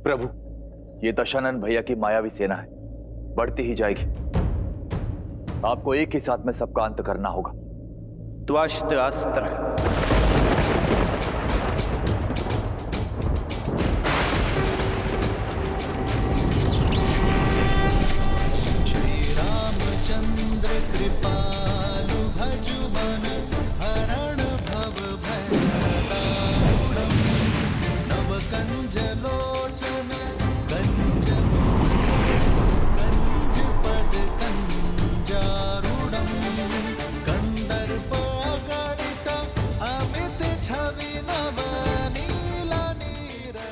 प्रभु, ये दशानन भैया की मायावी सेना है, बढ़ती ही जाएगी। आपको एक ही साथ में सबका अंत करना होगा। त्वष्ट अस्त्र।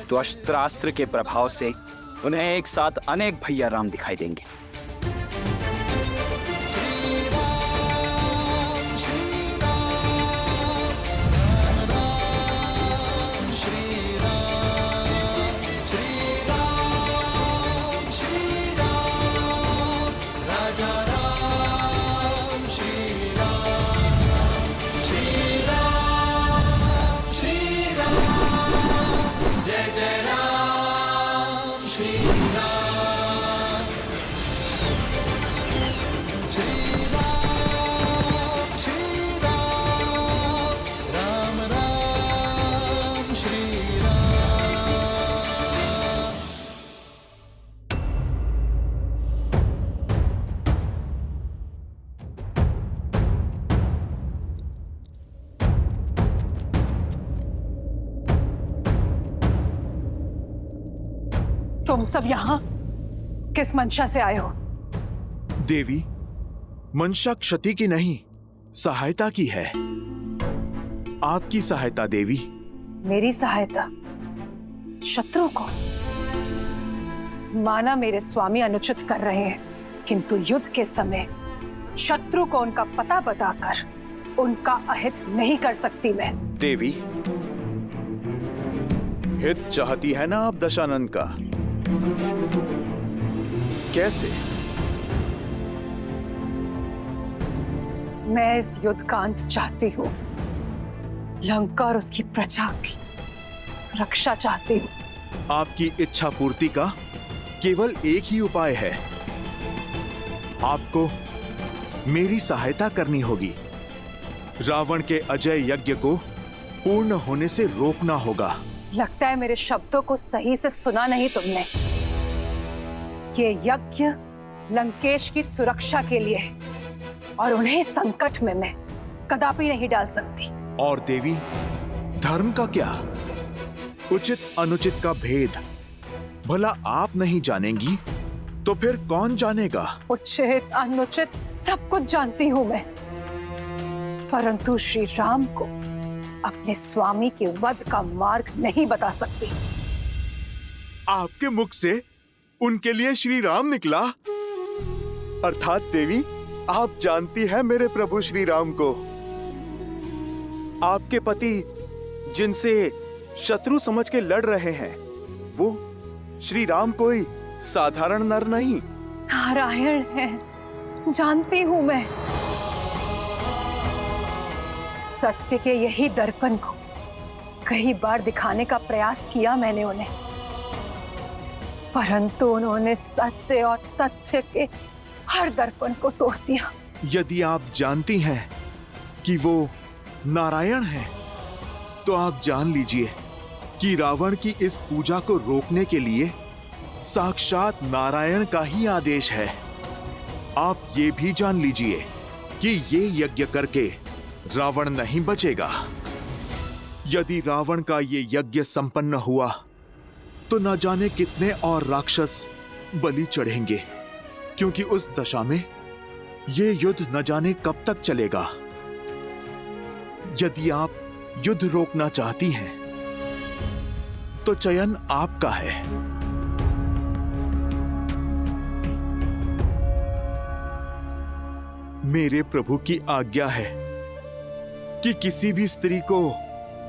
त्वष्ट्रास्त्र के प्रभाव से उन्हें एक साथ अनेक भैया राम दिखाई देंगे। तुम सब यहाँ किस मंशा से आए हो? देवी, मंशा क्षति की नहीं, सहायता की है। आपकी सहायता देवी। मेरी सहायता? शत्रु को? माना मेरे स्वामी अनुचित कर रहे हैं, किंतु युद्ध के समय शत्रु को उनका पता बताकर उनका अहित नहीं कर सकती मैं। देवी, हित चाहती है ना आप दशानन का? कैसे? मैं इस युद्ध का अंत चाहती हूँ। लंका और उसकी प्रजा की सुरक्षा चाहती हूँ। आपकी इच्छा पूर्ति का केवल एक ही उपाय है। आपको मेरी सहायता करनी होगी। रावण के अजय यज्ञ को पूर्ण होने से रोकना होगा। लगता है मेरे शब्दों को सही से सुना नहीं तुमने। ये यज्ञ लंकेश की सुरक्षा के लिए है और उन्हें संकट में मैं कदापि नहीं डाल सकती। और देवी, धर्म का क्या? उचित अनुचित का भेद भला आप नहीं जानेंगी तो फिर कौन जानेगा? उचित अनुचित सब कुछ जानती हूं मैं, परंतु श्री राम को अपने स्वामी के वध का मार्ग नहीं बता सकती। आपके मुख से उनके लिए श्री राम निकला? अर्थात देवी, आप जानती हैं मेरे प्रभु श्री राम को। आपके पति जिनसे शत्रु समझ के लड़ रहे हैं, वो श्री राम कोई साधारण नर नहीं, नारायण है। जानती हूं मैं। सत्य के यही दर्पण को कई बार दिखाने का प्रयास किया मैंने उन्हें, परंतु उन्होंने सत्य और तथ्य के हर दर्पण को तोड़ दिया। यदि आप जानती हैं कि वो नारायण हैं, तो आप जान लीजिए कि रावण की इस पूजा को रोकने के लिए साक्षात नारायण का ही आदेश है। आप ये भी जान लीजिए कि ये यज्ञ करके रावण नहीं बचेगा। यदि रावण का ये यज्ञ संपन्न हुआ तो न जाने कितने और राक्षस बलि चढ़ेंगे, क्योंकि उस दशा में ये युद्ध न जाने कब तक चलेगा। यदि आप युद्ध रोकना चाहती हैं तो चयन आपका है। मेरे प्रभु की आज्ञा है कि किसी भी स्त्री को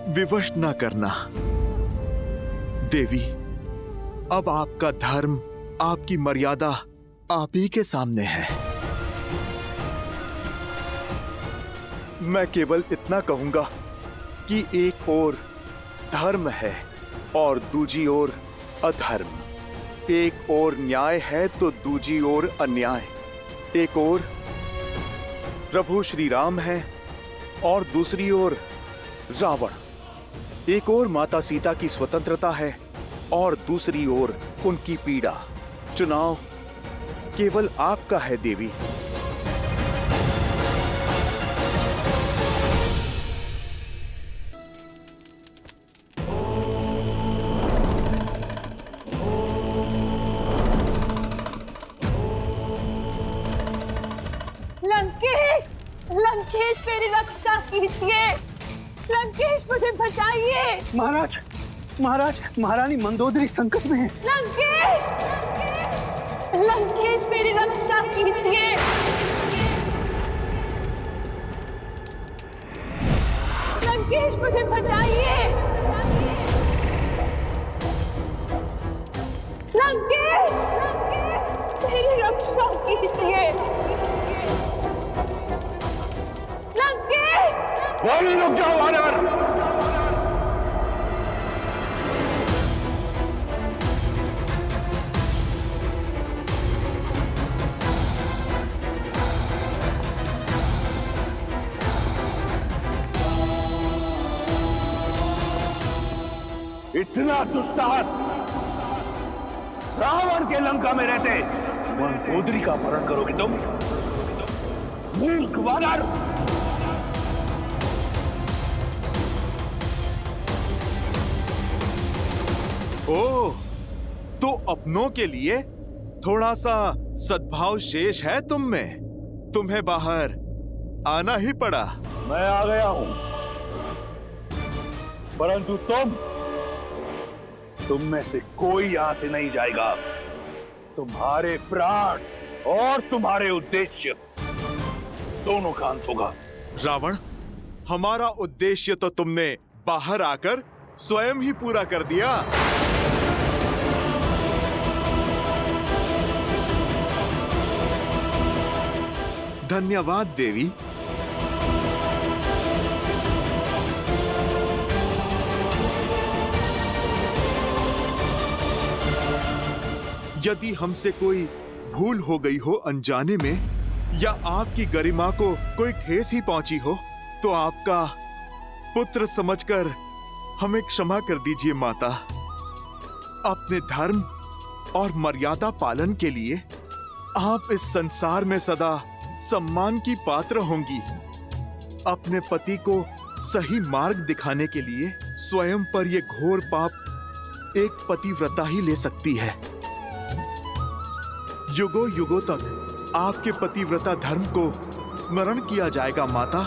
विवश न करना। देवी, अब आपका धर्म, आपकी मर्यादा आप ही के सामने है। मैं केवल इतना कहूंगा कि एक ओर धर्म है और दूजी ओर अधर्म, एक ओर न्याय है तो दूजी ओर अन्याय। एक ओर प्रभु श्री राम है और दूसरी ओर रावण। एक ओर माता सीता की स्वतंत्रता है और दूसरी ओर उनकी पीड़ा। चुनाव केवल आपका है देवी। लंकेश, लंकेश मेरी रक्षा कीजिए। लंकेश मुझे बचाइए। महाराज, महाराज, महारानी मंदोदरी संकट में है। लंकेश, लंकेश मेरी रक्षा कीजिए। लंकेश मुझे बचाइए। लंकेश, लंकेश मेरी रक्षा कीजिए। लंकेश, वहीं रुक जाओ वानर। इतना दुस्साहस रावण के लंका में रहते मंदोदरी का अपहरण करोगे तुम? मूर्ख वानर! ओह, तो अपनों के लिए थोड़ा सा सद्भाव शेष है तुम में। तुम्हें बाहर आना ही पड़ा। मैं आ गया हूं, परंतु तुम में से कोई यहां से नहीं जाएगा। तुम्हारे प्राण और तुम्हारे उद्देश्य दोनों का अंत होगा। रावण, हमारा उद्देश्य तो तुमने बाहर आकर स्वयं ही पूरा कर दिया। धन्यवाद देवी। यदि हमसे कोई भूल हो गई हो अनजाने में, या आपकी गरिमा को कोई ठेस ही पहुंची हो, तो आपका पुत्र समझकर हमें क्षमा कर दीजिए माता। अपने धर्म और मर्यादा पालन के लिए आप इस संसार में सदा सम्मान की पात्र होंगी। अपने पति को सही मार्ग दिखाने के लिए स्वयं पर यह घोर पाप एक पतिव्रता ही ले सकती है। युगों युगों तक आपके पतिव्रता धर्म को स्मरण किया जाएगा माता।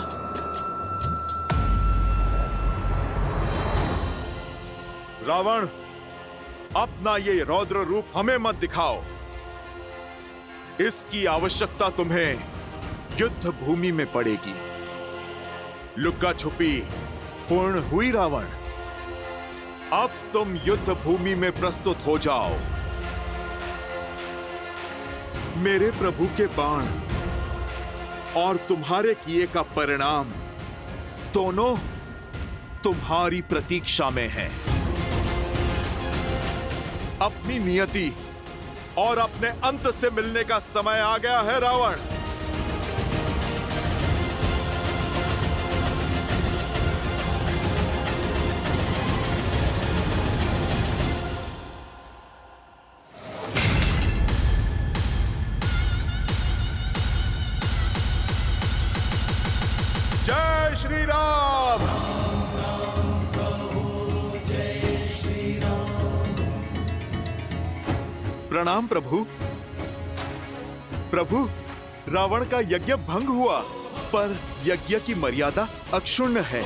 रावण, अपना ये रौद्र रूप हमें मत दिखाओ। इसकी आवश्यकता तुम्हें युद्ध भूमि में पड़ेगी। लुक्का छुपी पूर्ण हुई रावण। अब तुम युद्ध भूमि में प्रस्तुत हो जाओ। मेरे प्रभु के बाण और तुम्हारे किए का परिणाम दोनों तुम्हारी प्रतीक्षा में है। अपनी नियति और अपने अंत से मिलने का समय आ गया है रावण। जय श्री राम। प्रणाम प्रभु। प्रभु, रावण का यज्ञ भंग हुआ, पर यज्ञ की मर्यादा अक्षुण्ण है।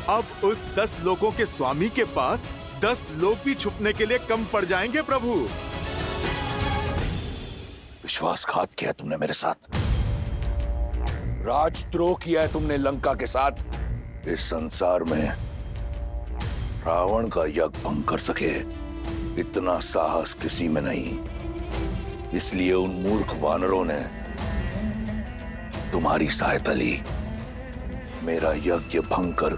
अब उस 10 लोगों के स्वामी के पास 10 लोग भी छुपने के लिए कम पड़ जाएंगे प्रभु। विश्वासघात किया तुमने मेरे साथ, राजद्रोह किया है तुमने लंका के साथ। इस संसार में रावण का यज्ञ भंग कर सके इतना साहस किसी में नहीं। इसलिए उन मूर्ख वानरों ने तुम्हारी सहायता ली। मेरा यज्ञ भंग कर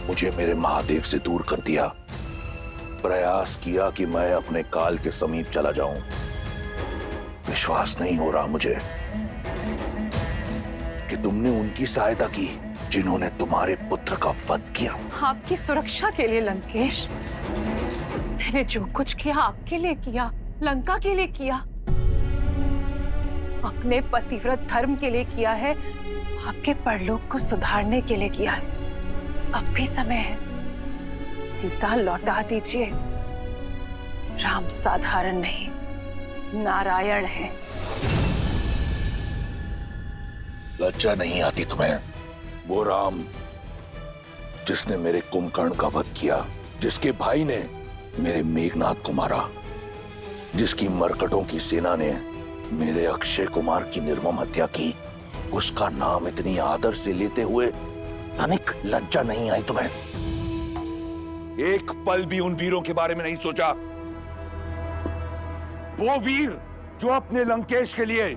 मुझे मेरे महादेव से दूर कर दिया। प्रयास किया कि मैं अपने काल के समीप चला जाऊं। विश्वास नहीं हो रहा मुझे कि तुमने उनकी सहायता की जिन्होंने तुम्हारे पुत्र का वध किया। आपकी सुरक्षा के लिए लंकेश, मैंने जो कुछ किया आपके लिए किया, लंका के लिए किया, अपने पतिव्रत धर्म के लिए किया है, आपके परलोक को सुधारने के लिए किया है। अब भी समय है, सीता लौटा दीजिए। राम साधारण नहीं, नारायण है। लज्जा नहीं आती तुम्हें? वो राम जिसने मेरे कुंभकर्ण का वध किया, जिसके भाई ने मेरे मेघनाथ को मारा, जिसकी मरकटों की सेना ने मेरे अक्षय कुमार की निर्मम हत्या की, उसका नाम इतनी आदर से लेते हुए तनिक लज्जा नहीं आई तुम्हें? एक पल भी उन वीरों के बारे में नहीं सोचा। वो वीर जो अपने लंकेश के लिए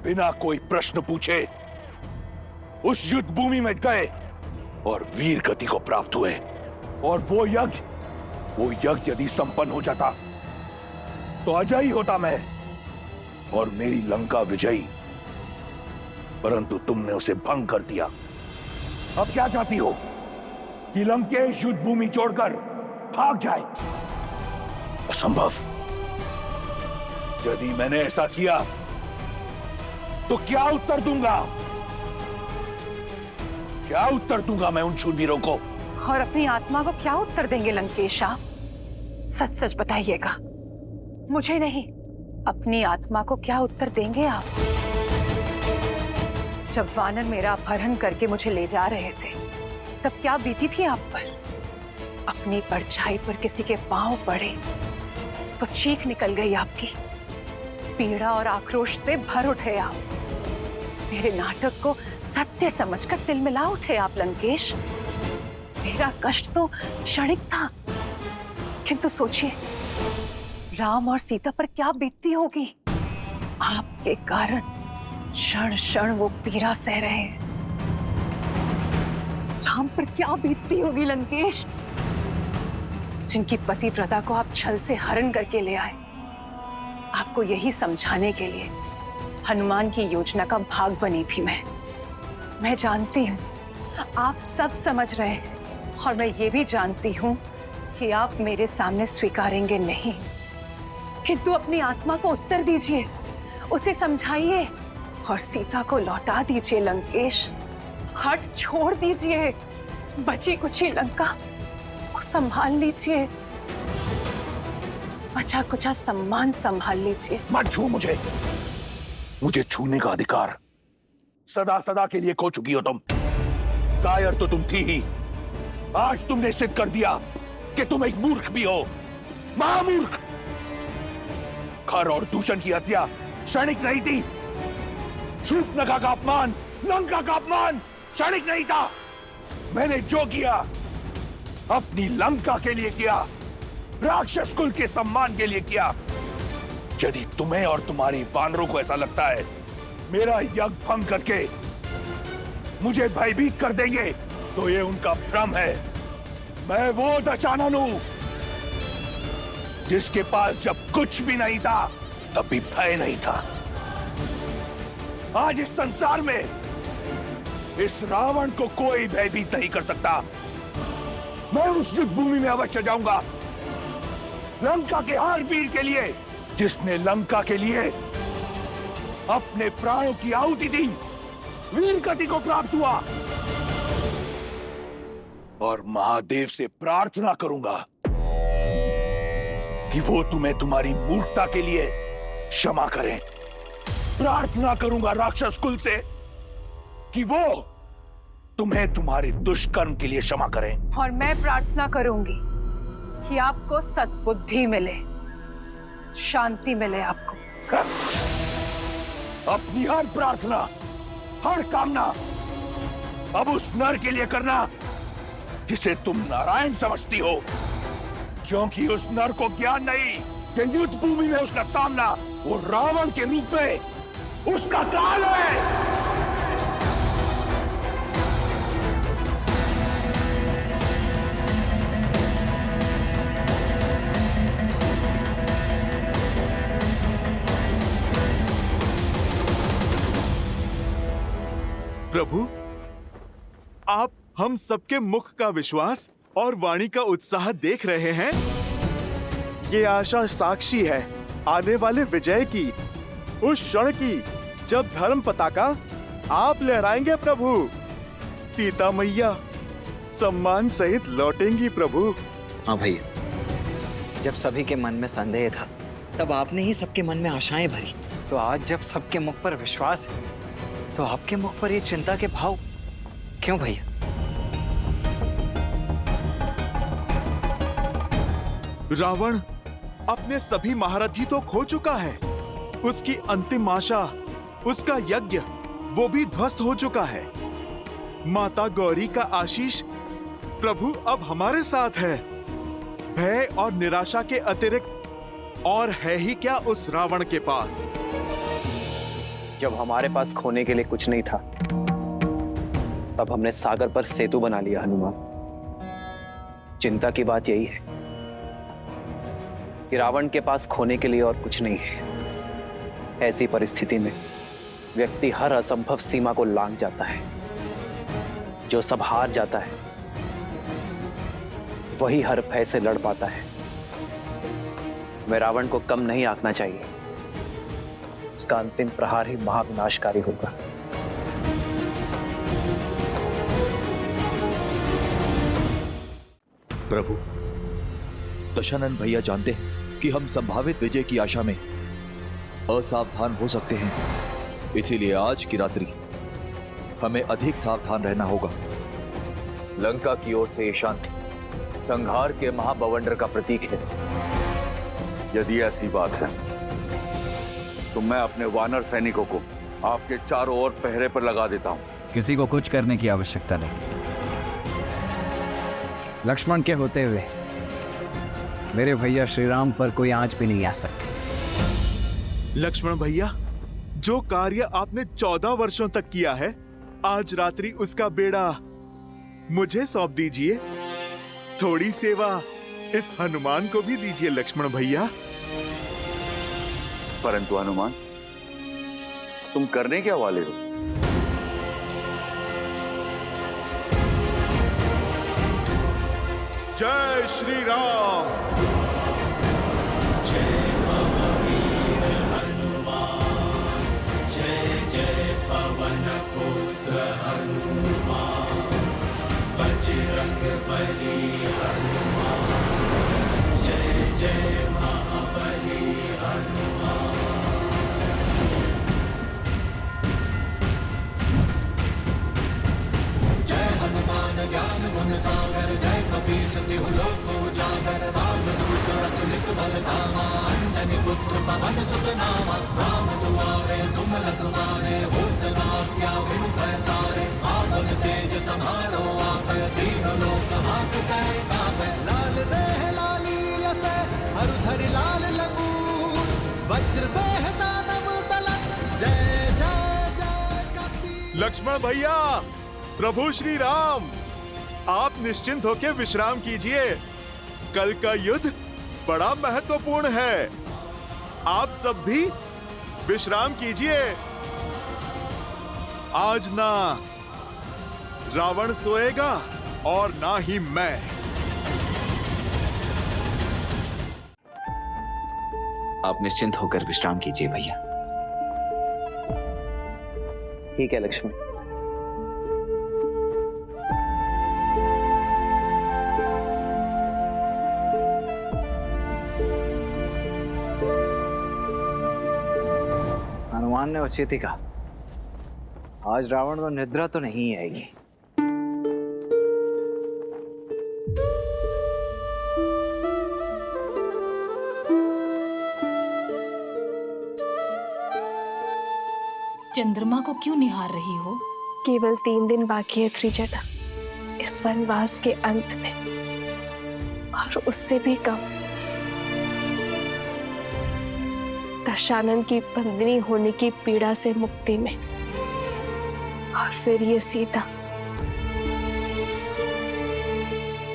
बिना कोई प्रश्न पूछे उस युद्ध भूमि में गए और वीर गति को प्राप्त हुए। और वो यज्ञ यदि संपन्न हो जाता तो अजय होता मैं और मेरी लंका विजयी, परंतु तुमने उसे भंग कर दिया। अब क्या चाहती हो कि लंकेश युद्ध भूमि छोड़कर भाग जाए? असंभव। यदि मैंने ऐसा किया तो क्या उत्तर दूंगा? क्या उत्तर दूंगा मैं उन शूरवीरों को? और अपनी आत्मा को क्या उत्तर देंगे लंकेश आप? सच सच बताइएगा, मुझे नहीं, अपनी आत्मा को क्या उत्तर देंगे आप? जब वानर मेरा अपहरण करके मुझे ले जा रहे थे, तब क्या बीती थी आप पर? अपनी परछाई पर किसी के पांव पड़े तो चीख निकल गई आपकी। पीड़ा और आक्रोश से भर उठे आप। मेरे नाटक को सत्य समझकर तिलमिला उठे आप लंकेश। मेरा कष्ट तो क्षणिक था, किंतु सोचिए राम और सीता पर क्या बीतती होगी। आपके कारण क्षण क्षण वो पीड़ा सह रहे हैं। राम पर क्या बीतती होगी लंकेश, जिनकी पतिव्रता को आप छल से हरण करके ले आए। आपको यही समझाने के लिए हनुमान की योजना का भाग बनी थी मैं जानती हूँ आप सब समझ रहे हैं, और मैं ये भी जानती हूँ कि आप मेरे सामने स्वीकारेंगे नहीं, किंतु अपनी आत्मा को उत्तर दीजिए, उसे समझाइए और सीता को लौटा दीजिए लंकेश। हट छोड़ दीजिए, बची कुची लंका को संभाल लीजिए, बचा कुचा सम्मान संभाल लीजिए। मत छू मुझे छूने का अधिकार सदा सदा के लिए खो चुकी हो तुम। कायर तो तुम थी ही, आज तुमने सिद्ध कर दिया कि तुम एक मूर्ख भी हो, महामूर्ख। खर और दूषण की हत्या क्षणिक नहीं थी। शूर्पणखा का अपमान, लंका का अपमान क्षणिक नहीं था। मैंने जो किया अपनी लंका के लिए किया, राक्षस कुल के सम्मान के लिए किया। यदि तुम्हें और तुम्हारी वानरों को ऐसा लगता है मेरा यज्ञ भंग करके मुझे भयभीत कर देंगे, तो ये उनका भ्रम है। मैं वो दशानन हूं जिसके पास जब कुछ भी नहीं था तब भी भय नहीं था। आज इस संसार में इस रावण को कोई भयभीत नहीं कर सकता। मैं उस युद्ध भूमि में अवश्य जाऊंगा, लंका के हर वीर के लिए जिसने लंका के लिए अपने प्राणों की आहुति दी, वीर गति को प्राप्त हुआ। और महादेव से प्रार्थना करूंगा कि वो तुम्हें तुम्हारी मूर्खता के लिए क्षमा करें। प्रार्थना करूंगा राक्षस कुल से कि वो तुम्हें तुम्हारे दुष्कर्म के लिए क्षमा करें। और मैं प्रार्थना करूंगी कि आपको सद्बुद्धि मिले, शांति मिले आपको। अपनी हर प्रार्थना, हर कामना अब उस नर के लिए करना जिसे तुम नारायण समझती हो, क्योंकि उस नर को ज्ञान नहीं कि युद्ध भूमि में उसका सामना वो रावण के रूप में उसका काल है। प्रभु, आप हम सबके मुख का विश्वास और वाणी का उत्साह देख रहे हैं। ये आशा साक्षी है आने वाले विजय की, उस क्षण की जब धर्म पताका आप लहराएंगे प्रभु। सीता मैया सम्मान सहित लौटेंगी प्रभु। हाँ भैया, जब सभी के मन में संदेह था तब आपने ही सबके मन में आशाएं भरी। तो आज जब सबके मुख पर विश्वास है तो आपके मुख पर ये चिंता के भाव क्यों भैया? रावण अपने सभी महारथी तो खो चुका है। उसकी अंतिम आशा, उसका यज्ञ, वो भी ध्वस्त हो चुका है। माता गौरी का आशीष प्रभु अब हमारे साथ है। भय और निराशा के अतिरिक्त और है ही क्या उस रावण के पास। जब हमारे पास खोने के लिए कुछ नहीं था तब हमने सागर पर सेतु बना लिया हनुमान। चिंता की बात यही है कि रावण के पास खोने के लिए और कुछ नहीं है। ऐसी परिस्थिति में व्यक्ति हर असंभव सीमा को लांघ जाता है। जो सब हार जाता है वही हर भय से लड़ पाता है। मैं रावण को कम नहीं आंकना चाहिए। उसका अंतिम प्रहार ही महाविनाशकारी होगा। प्रभु, दशानन भैया जानते हैं कि हम संभावित विजय की आशा में असावधान हो सकते हैं। इसीलिए आज की रात्रि हमें अधिक सावधान रहना होगा। लंका की ओर से ये शांति संहार के महाबवंडर का प्रतीक है। यदि ऐसी बात है तो मैं अपने वानर सैनिकों को आपके चारों ओर पहरे पर लगा देता हूं। किसी को कुछ करने की आवश्यकता नहीं। लक्ष्मण के होते हुए मेरे भैया श्री राम पर कोई आंच भी नहीं आ सकती। लक्ष्मण भैया, जो कार्य आपने 14 वर्षों तक किया है, आज रात्रि उसका बेड़ा मुझे सौंप दीजिए। थोड़ी सेवा इस हनुमान को भी दीजिए लक्ष्मण भैया। परंतु हनुमान, तुम करने क्या वाले हो? जय श्री राम। लक्ष्मण भैया, प्रभु श्री राम, आप निश्चिंत होकर विश्राम कीजिए। कल का युद्ध बड़ा महत्वपूर्ण है। आप सब भी विश्राम कीजिए। आज ना रावण सोएगा और ना ही मैं। आप निश्चिंत होकर विश्राम कीजिए भैया। ठीक है लक्ष्मण। हनुमान ने उचित ही कहा, आज रावण को निद्रा तो नहीं आएगी। चंद्रमा को क्यों निहार रही हो? केवल 3 दिन बाकी है त्रिजटा इस वनवास के अंत में, और उससे भी कम दशानन की बंदिनी होने की पीड़ा से मुक्ति में। और फिर ये सीता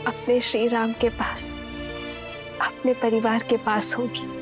अपने श्री राम के पास, अपने परिवार के पास होगी।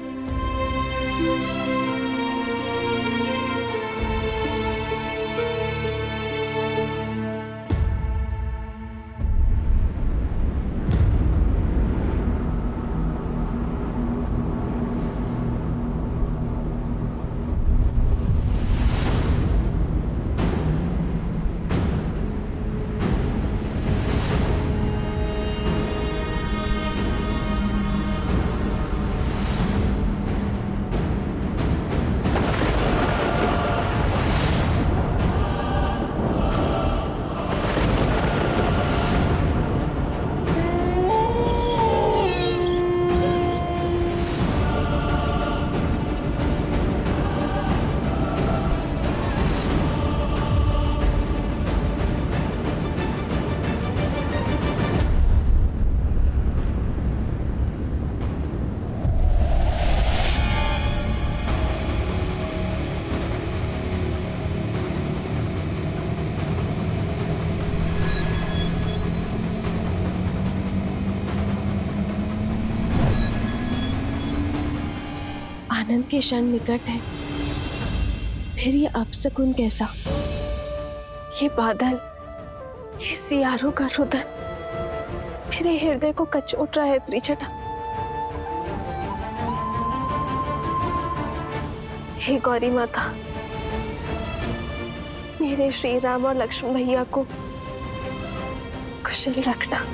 आनंद के क्षण निकट है, फिर ये अपशकुन कैसा? ये बादल, ये सियारों का रुदन मेरे हृदय को कचोट रहा है त्रिजटा। हे गौरी माता, मेरे श्री राम और लक्ष्मण भैया को कुशल रखना।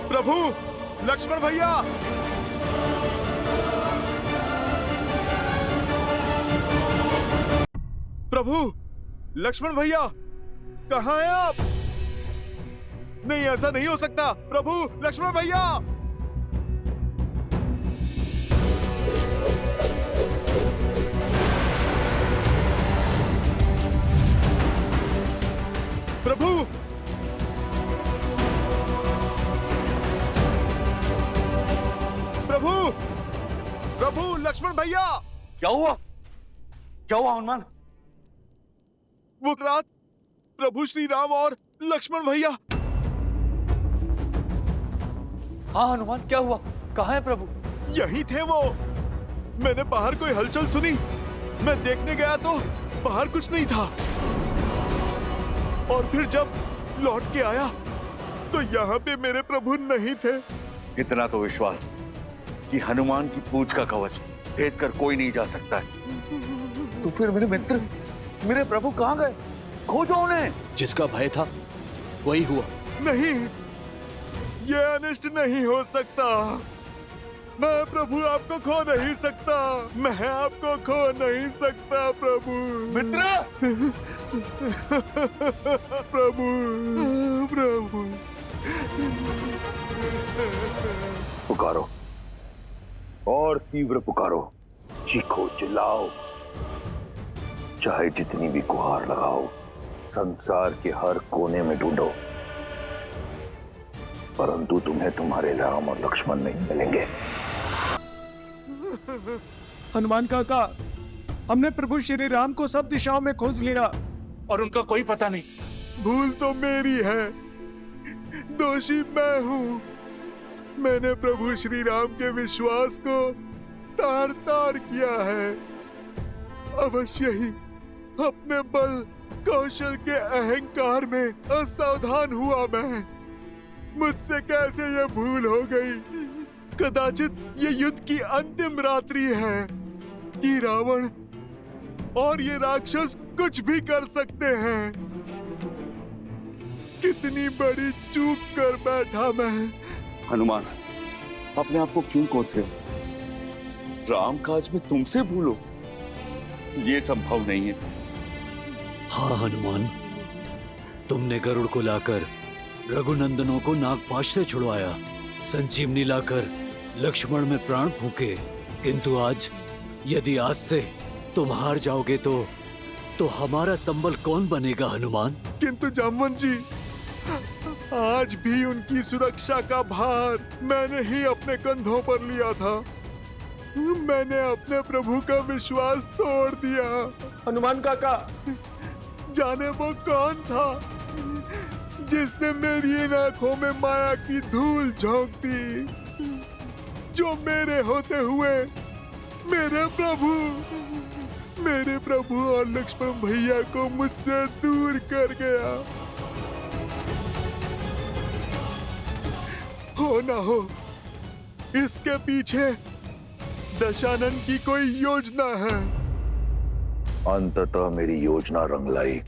प्रभु, लक्ष्मण भैया, प्रभु, लक्ष्मण भैया, कहाँ हैं आप? नहीं, ऐसा नहीं हो सकता। प्रभु, लक्ष्मण भैया, प्रभु, प्रभु, प्रभु, लक्ष्मण भैया। क्या हुआ? क्या हुआ हनुमान? वो रात प्रभु श्री राम और लक्ष्मण भैया। हाँ हनुमान, क्या हुआ? कहाँ है प्रभु? यही थे वो। मैंने बाहर कोई हलचल सुनी, मैं देखने गया तो बाहर कुछ नहीं था, और फिर जब लौट के आया तो यहाँ पे मेरे प्रभु नहीं थे। इतना तो विश्वास कि हनुमान की पूंछ का कवच भेद कर कोई नहीं जा सकता है। तो फिर मेरे मित्र, मेरे प्रभु कहाँ गए? खोजो उन्हें। जिसका भय था वही हुआ। नहीं, ये अनिष्ट नहीं हो सकता। मैं प्रभु आपको खो नहीं सकता, मैं आपको खो नहीं सकता प्रभु। मित्र, प्रभु, प्रभु, पुकारो और तीव्र पुकारो, चीखो, चिल्लाओ, चाहे जितनी भी गुहार लगाओ, संसार के हर कोने में ढूंढो, परंतु तुम्हें तुम्हारे राम और लक्ष्मण नहीं मिलेंगे। हनुमान काका, हमने प्रभु श्री राम को सब दिशाओं में खोज लिया और उनका कोई पता नहीं। भूल तो मेरी है, दोषी मैं हूँ। मैंने प्रभु श्री राम के विश्वास को तार तार किया है। अवश्य ही अपने बल कौशल के अहंकार में असावधान हुआ मैं। मुझसे कैसे ये भूल हो गई? कदाचित ये युद्ध की अंतिम रात्रि है कि रावण और ये राक्षस कुछ भी कर सकते हैं। कितनी बड़ी चूक कर बैठा मैं। हनुमान, अपने आप को क्यों कोस रहे? राम काज में तुमसे भूलो, ये संभव नहीं है। हाँ हनुमान, तुमने गरुड़ को लाकर रघुनंदनों को नागपाश से छुड़वाया, संजीवनी लाकर लक्ष्मण में प्राण फूके, किंतु आज यदि आज से तुम हार जाओगे तो हमारा संबल कौन बनेगा हनुमान? किंतु जामवंत जी, आज भी उनकी सुरक्षा का भार मैंने ही अपने कंधों पर लिया था। मैंने अपने प्रभु का विश्वास तोड़ दिया। हनुमान काका, जाने वो कौन था जिसने मेरी इन आंखों में माया की धूल झोंक दी, जो मेरे होते हुए मेरे प्रभु और लक्ष्मण भैया को मुझसे दूर कर गया। हो ना हो, इसके पीछे दशानन की कोई योजना है। अंततः मेरी योजना रंग लाई।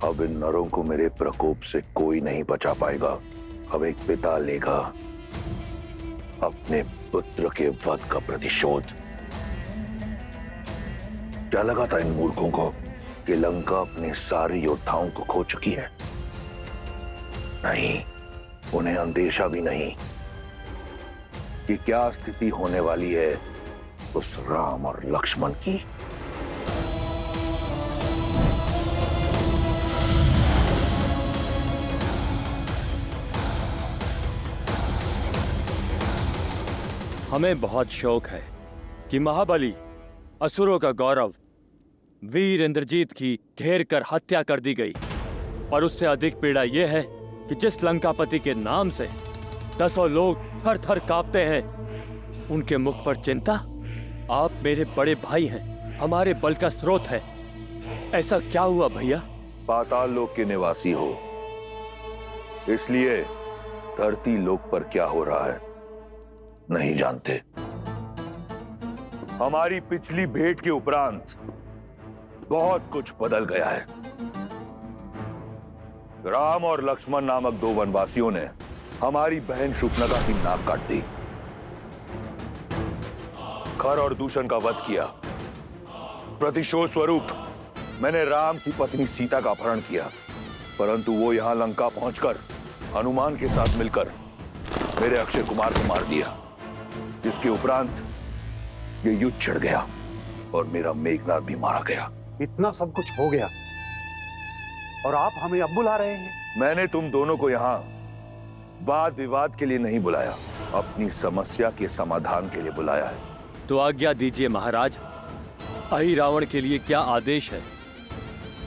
अब इन नरों को मेरे प्रकोप से कोई नहीं बचा पाएगा। अब एक पिता लेगा अपने पुत्र के वध का प्रतिशोध। क्या लगा था इन मूर्खों को कि लंका अपने सारे योद्धाओं को खो चुकी है? नहीं, उन्हें अंदेशा भी नहीं कि क्या स्थिति होने वाली है उस राम और लक्ष्मण की। हमें बहुत शौक है कि महाबली असुरों का गौरव वीर इंद्रजीत की घेर कर हत्या कर दी गई, और उससे अधिक पीड़ा यह है कि जिस लंकापति के नाम से 10 लोग थर थर कांपते हैं, उनके मुख पर चिंता। आप मेरे बड़े भाई हैं, हमारे बल का स्रोत है। ऐसा क्या हुआ भैया? पाताल लोक के निवासी हो, इसलिए धरती लोक पर क्या हो रहा है नहीं जानते। हमारी पिछली भेंट के उपरांत बहुत कुछ बदल गया है। राम और लक्ष्मण नामक 2 वनवासियों ने हमारी बहन शूर्पणखा की नाक काट दी, खर और दूषण का वध किया। प्रतिशोध स्वरूप मैंने राम की पत्नी सीता का अपहरण किया, परंतु वो यहां लंका पहुंचकर हनुमान के साथ मिलकर मेरे अक्षय कुमार को मार दिया, जिसके उपरांत ये युद्ध छिड़ गया और मेरा मेघनाद भी मारा गया। इतना सब कुछ हो गया और आप हमें अब बुला रहे हैं? मैंने तुम दोनों को यहां वाद विवाद के लिए नहीं बुलाया, अपनी समस्या के समाधान के लिए बुलाया है। तो आज्ञा दीजिए महाराज, अहि रावण के लिए क्या आदेश है?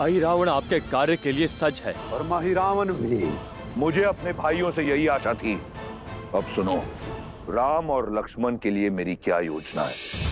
अहि रावण आपके कार्य के लिए सच है। और माही रावण भी। मुझे अपने भाइयों से यही आशा थी। अब सुनो, राम और लक्ष्मण के लिए मेरी क्या योजना है।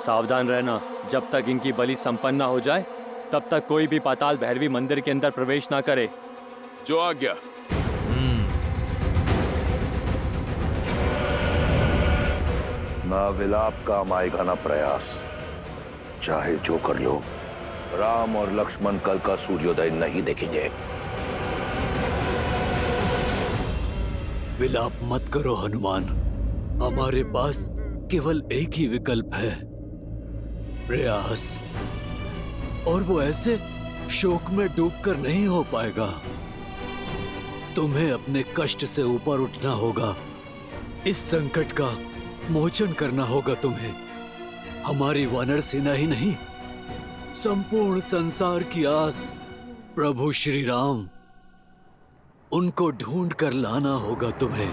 सावधान रहना, जब तक इनकी बलि संपन्न न हो जाए तब तक कोई भी पाताल भैरवी मंदिर के अंदर प्रवेश ना करे। जो आज्ञा। ना विलाप काम आएगा ना प्रयास, चाहे जो कर लो। राम और लक्ष्मण कल का सूर्योदय नहीं देखेंगे। विलाप मत करो हनुमान, हमारे पास केवल एक ही विकल्प है, प्रयास। और वो ऐसे शोक में डूबकर नहीं हो पाएगा। तुम्हें अपने कष्ट से ऊपर उठना होगा, इस संकट का मोचन करना होगा तुम्हें। हमारी वानर सेना ही नहीं, संपूर्ण संसार की आस प्रभु श्री राम, उनको ढूंढ कर लाना होगा तुम्हें।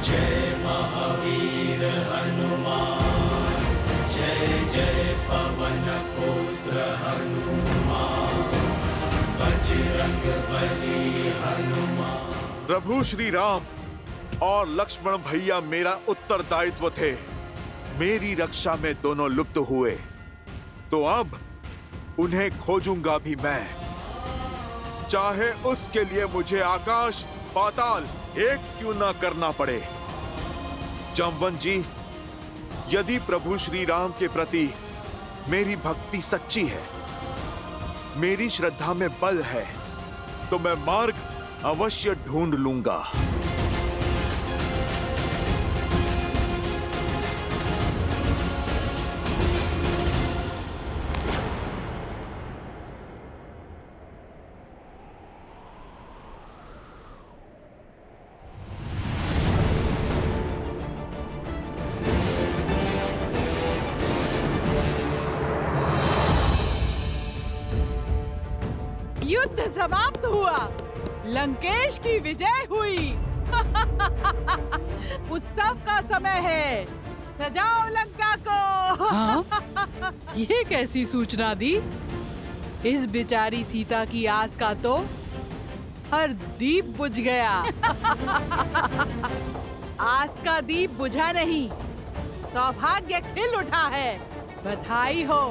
जय महावीर हनुमान, जय जय पवन पुत्र हनुमान, बजरंग बली हनुमान। प्रभु श्री राम और लक्ष्मण भैया मेरा उत्तरदायित्व थे। मेरी रक्षा में दोनों लुप्त हुए, तो अब उन्हें खोजूंगा भी मैं, चाहे उसके लिए मुझे आकाश पाताल एक क्यों ना करना पड़े। जमवन जी, यदि प्रभु श्री राम के प्रति मेरी भक्ति सच्ची है, मेरी श्रद्धा में बल है, तो मैं मार्ग अवश्य ढूंढ लूंगा। युद्ध समाप्त हुआ, लंकेश की विजय हुई। उत्सव का समय है, सजाओ लंका को। हाँ? ये कैसी सूचना दी? इस बेचारी सीता की आस का तो हर दीप बुझ गया। आस का दीप बुझा नहीं, सौभाग्य खिल उठा है। बधाई हो,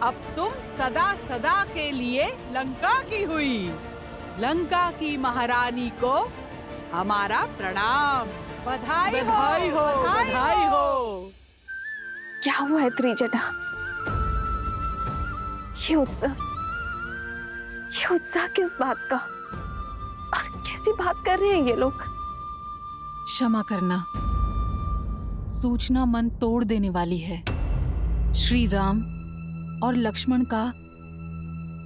अब तुम सदा सदा के लिए लंका की हुई। लंका की महारानी को हमारा प्रणाम। बधाई हो, बधाई हो। क्या हुआ है त्रिजटा? ये उत्साह किस बात का? और कैसी बात कर रहे हैं ये लोग? क्षमा करना, सूचना मन तोड़ देने वाली है। श्री राम और लक्ष्मण का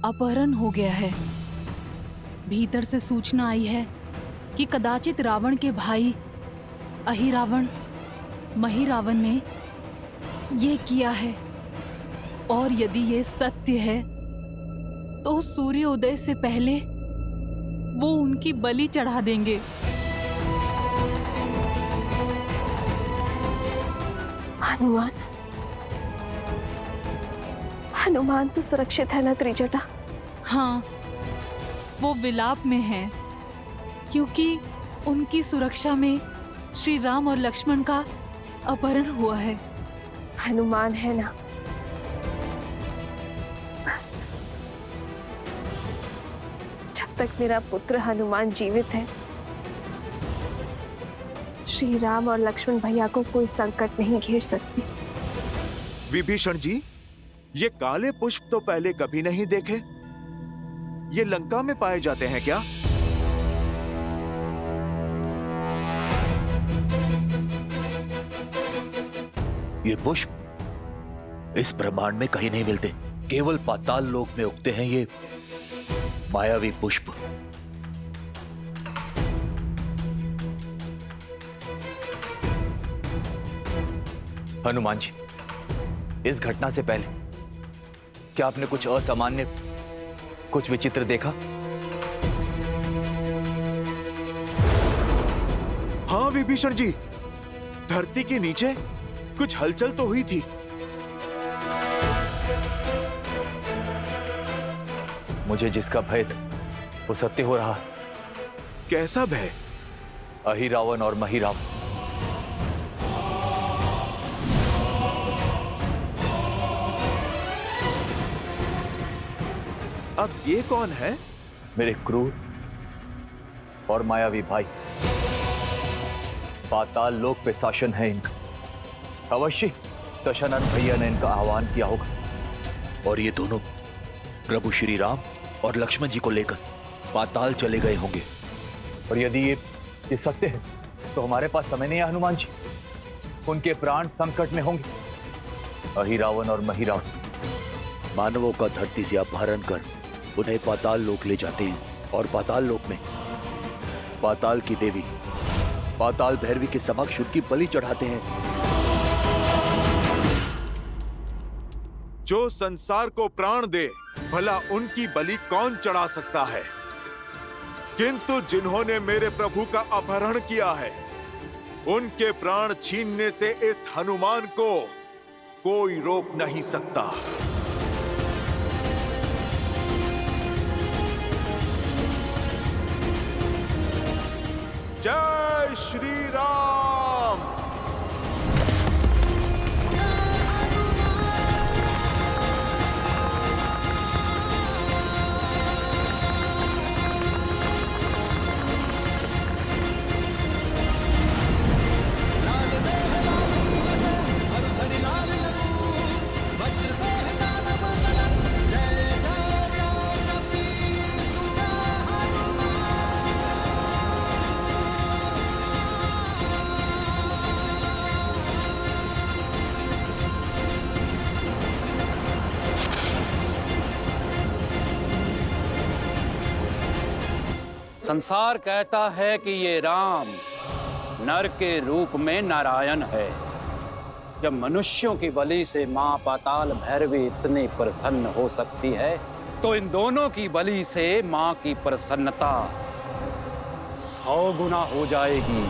अपहरण हो गया है। भीतर से सूचना आई है कि कदाचित रावण के भाई अहिरावण महिरावण ने ये किया है। और यदि ये सत्य है तो सूर्योदय से पहले वो उनकी बलि चढ़ा देंगे। हनुमान तो सुरक्षित है ना त्रिजटा? हाँ, वो विलाप में है क्योंकि उनकी सुरक्षा में श्री राम और लक्ष्मण का अपहरण हुआ है। हनुमान है ना? बस जब तक मेरा पुत्र हनुमान जीवित है, श्री राम और लक्ष्मण भैया को कोई संकट नहीं घेर सकती। विभीषण जी, ये काले पुष्प तो पहले कभी नहीं देखे। ये लंका में पाए जाते हैं क्या? ये पुष्प इस ब्रह्मांड में कहीं नहीं मिलते, केवल पाताल लोक में उगते हैं ये मायावी पुष्प। हनुमान जी, इस घटना से पहले क्या आपने कुछ असामान्य, कुछ विचित्र देखा? हाँ विभीषण जी, धरती के नीचे कुछ हलचल तो हुई थी। मुझे जिसका भय था वो सत्य हो रहा। कैसा भय? अहिरावण और महिरावण। अब ये कौन है? मेरे क्रूर और मायावी भाई। पाताल लोक पे शासन है इनका। अवश्य दशरथ भैया ने इनका आह्वान किया होगा। और ये दोनों प्रभु श्री राम और लक्ष्मण जी को लेकर पाताल चले गए होंगे। और यदि ये सत्य है तो हमारे पास समय नहीं है हनुमान जी। उनके प्राण संकट में होंगे। अहिरावण और महिरावण मानवों का धरती से अपहरण कर उन्हें पाताल लोक ले जाते हैं और पाताल लोक में पाताल की देवी पाताल भैरवी के समक्ष उनकी बलि चढ़ाते हैं। जो संसार को प्राण दे, भला उनकी बलि कौन चढ़ा सकता है? किंतु जिन्होंने मेरे प्रभु का अपहरण किया है, उनके प्राण छीनने से इस हनुमान को कोई रोक नहीं सकता। जय श्री राम। संसार कहता है कि ये राम नर के रूप में नारायण है। जब मनुष्यों की बलि से मां पाताल भैरवी इतनी प्रसन्न हो सकती है तो इन दोनों की बलि से मां की प्रसन्नता 100 गुना हो जाएगी।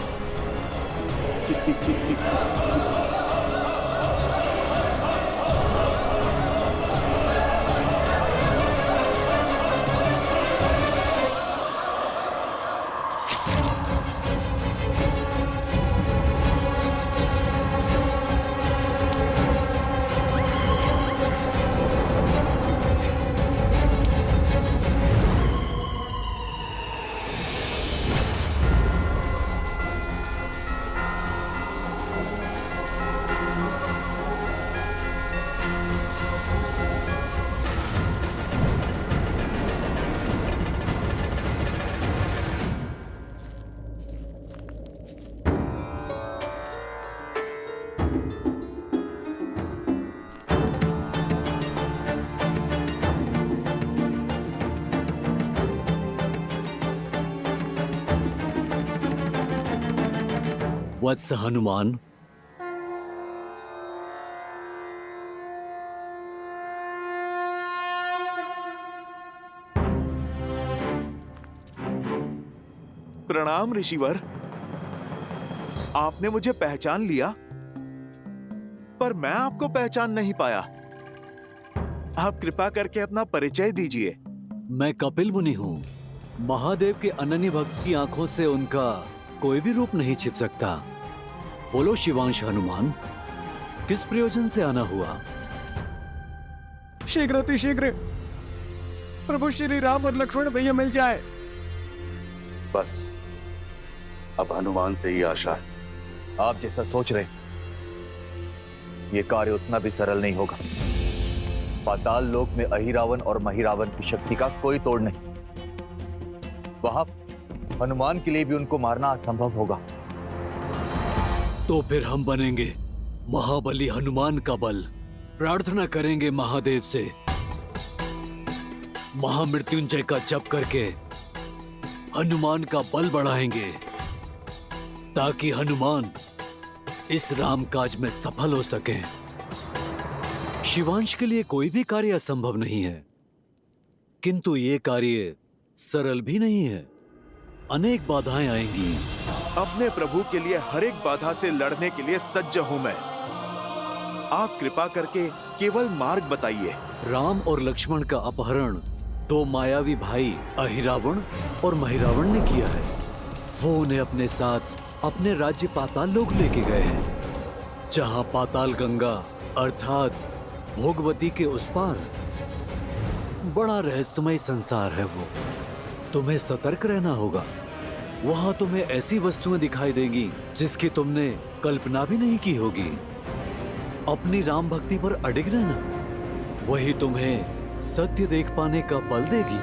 वत्स हनुमान, प्रणाम ऋषिवर। आपने मुझे पहचान लिया, पर मैं आपको पहचान नहीं पाया। आप कृपा करके अपना परिचय दीजिए। मैं कपिल मुनि हूँ। महादेव के अनन्य भक्त की आंखों से उनका कोई भी रूप नहीं छिप सकता। बोलो शिवांश हनुमान, किस प्रयोजन से आना हुआ? शीघ्र अतिशीघ्र प्रभु श्री राम और लक्ष्मण भैया मिल जाए। बस अब हनुमान से ही आशा है। आप जैसा सोच रहे ये कार्य उतना भी सरल नहीं होगा। पाताल लोक में अहिरावण और महिरावण की शक्ति का कोई तोड़ नहीं। वहां हनुमान के लिए भी उनको मारना असंभव होगा। तो फिर हम बनेंगे महाबली हनुमान का बल। प्रार्थना करेंगे महादेव से, महामृत्युंजय का जप करके हनुमान का बल बढ़ाएंगे, ताकि हनुमान इस राम काज में सफल हो सके। शिवांश के लिए कोई भी कार्य असंभव नहीं है, किंतु ये कार्य सरल भी नहीं है। अनेक बाधाएं आएंगी। अपने प्रभु के लिए हर एक बाधा से लड़ने के लिए सज्ज हूं मैं। आप कृपा करके केवल मार्ग बताइए। राम और लक्ष्मण का अपहरण 2 मायावी भाई अहिरावण और महिरावण ने किया है। वो उन्हें अपने साथ अपने राज्य पाताल लोक लेके गए हैं, जहां पाताल गंगा अर्थात भोगवती के उस पार बड़ा रहस्यमय संसार है। वो तुम्हें सतर्क रहना होगा। वहां तुम्हें ऐसी वस्तुएं दिखाई देंगी जिसकी तुमने कल्पना भी नहीं की होगी। अपनी राम भक्ति पर अडिग रहना, वही तुम्हें सत्य देख पाने का बल देगी।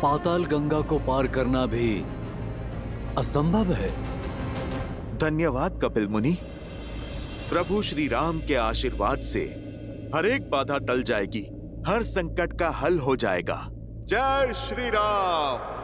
पाताल गंगा को पार करना भी असंभव है। धन्यवाद कपिल मुनि। प्रभु श्री राम के आशीर्वाद से हर एक बाधा टल जाएगी, हर संकट का हल हो जाएगा। जय श्री राम।